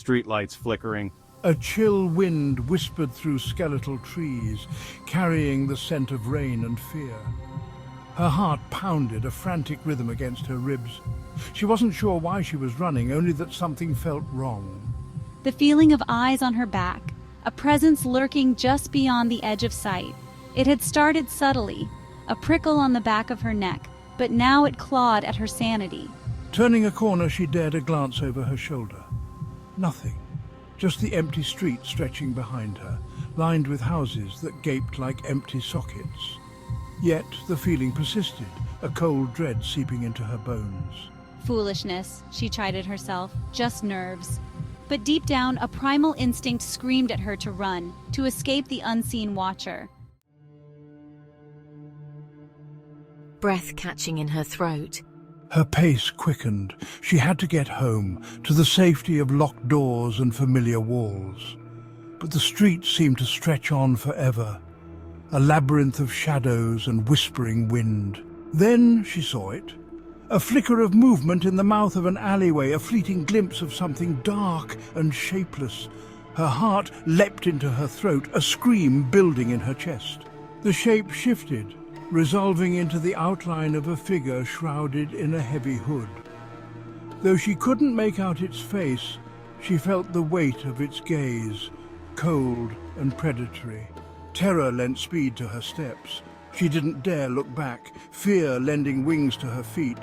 streetlights flickering. A chill wind whispered through skeletal trees, carrying the scent of rain and fear. Her heart pounded, a frantic rhythm against her ribs. She wasn't sure why she was running, only that something felt wrong. The feeling of eyes on her back, a presence lurking just beyond the edge of sight. It had started subtly, a prickle on the back of her neck, but now it clawed at her sanity. Turning a corner, she dared a glance over her shoulder. Nothing. Just the empty street stretching behind her, lined with houses that gaped like empty sockets. Yet the feeling persisted, a cold dread seeping into her bones. Foolishness, she chided herself, just nerves. But deep down, a primal instinct screamed at her to run, to escape the unseen watcher. Breath catching in her throat. Her pace quickened. She had to get home, to the safety of locked doors and familiar walls. But the street seemed to stretch on forever, a labyrinth of shadows and whispering wind. Then she saw it. A flicker of movement in the mouth of an alleyway, a fleeting glimpse of something dark and shapeless. Her heart leapt into her throat, a scream building in her chest. The shape shifted, resolving into the outline of a figure shrouded in a heavy hood. Though she couldn't make out its face, she felt the weight of its gaze, cold and predatory. Terror lent speed to her steps. She didn't dare look back, fear lending wings to her feet.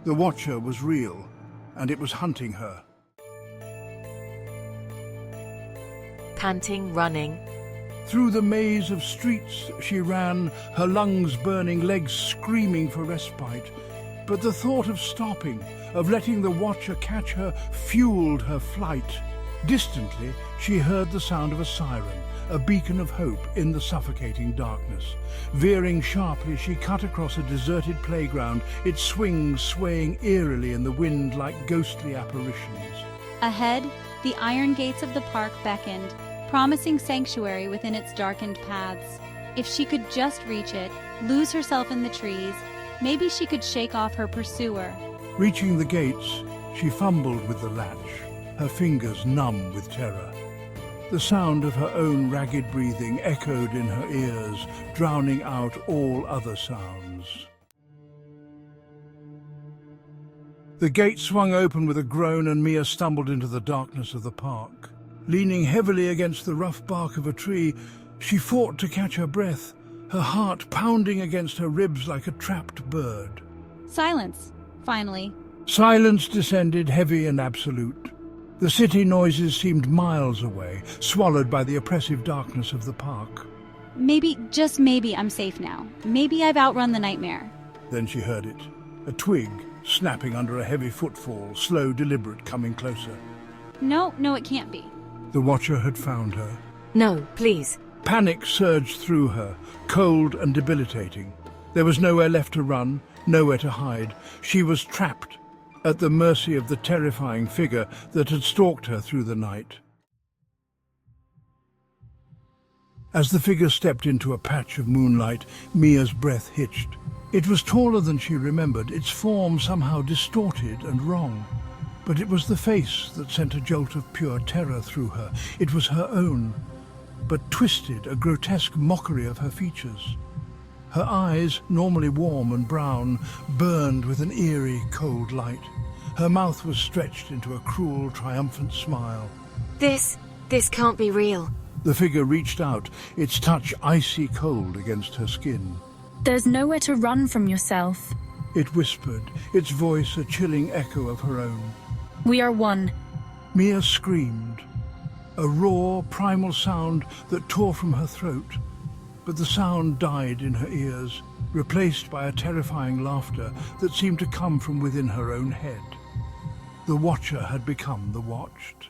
The watcher was real, and it was hunting her. Panting, running. Through the maze of streets she ran, her lungs burning, legs screaming for respite. But the thought of stopping, of letting the watcher catch her, fueled her flight. Distantly, she heard the sound of a siren, a beacon of hope in the suffocating darkness. Veering sharply, she cut across a deserted playground, its swings swaying eerily in the wind like ghostly apparitions. Ahead, the iron gates of the park beckoned, promising sanctuary within its darkened paths. If she could just reach it, lose herself in the trees, maybe she could shake off her pursuer. Reaching the gates, she fumbled with the latch, her fingers numb with terror. The sound of her own ragged breathing echoed in her ears, drowning out all other sounds. The gate swung open with a groan and Mia stumbled into the darkness of the park. Leaning heavily against the rough bark of a tree, she fought to catch her breath, her heart pounding against her ribs like a trapped bird. Silence, finally. Silence descended, heavy and absolute. The city noises seemed miles away, swallowed by the oppressive darkness of the park. Maybe, just maybe, I'm safe now. Maybe I've outrun the nightmare. Then she heard it. A twig snapping under a heavy footfall, slow, deliberate, coming closer. No, it can't be. The watcher had found her. No, please. Panic surged through her, cold and debilitating. There was nowhere left to run, nowhere to hide. She was trapped, at the mercy of the terrifying figure that had stalked her through the night. As the figure stepped into a patch of moonlight, Mia's breath hitched. It was taller than she remembered, its form somehow distorted and wrong. But it was the face that sent a jolt of pure terror through her. It was her own, but twisted, a grotesque mockery of her features. Her eyes, normally warm and brown, burned with an eerie, cold light. Her mouth was stretched into a cruel, triumphant smile. This can't be real. The figure reached out, its touch icy cold against her skin. There's nowhere to run from yourself. It whispered, its voice a chilling echo of her own. We are one. Mia screamed, a raw, primal sound that tore from her throat. But the sound died in her ears, replaced by a terrifying laughter that seemed to come from within her own head. The watcher had become the watched.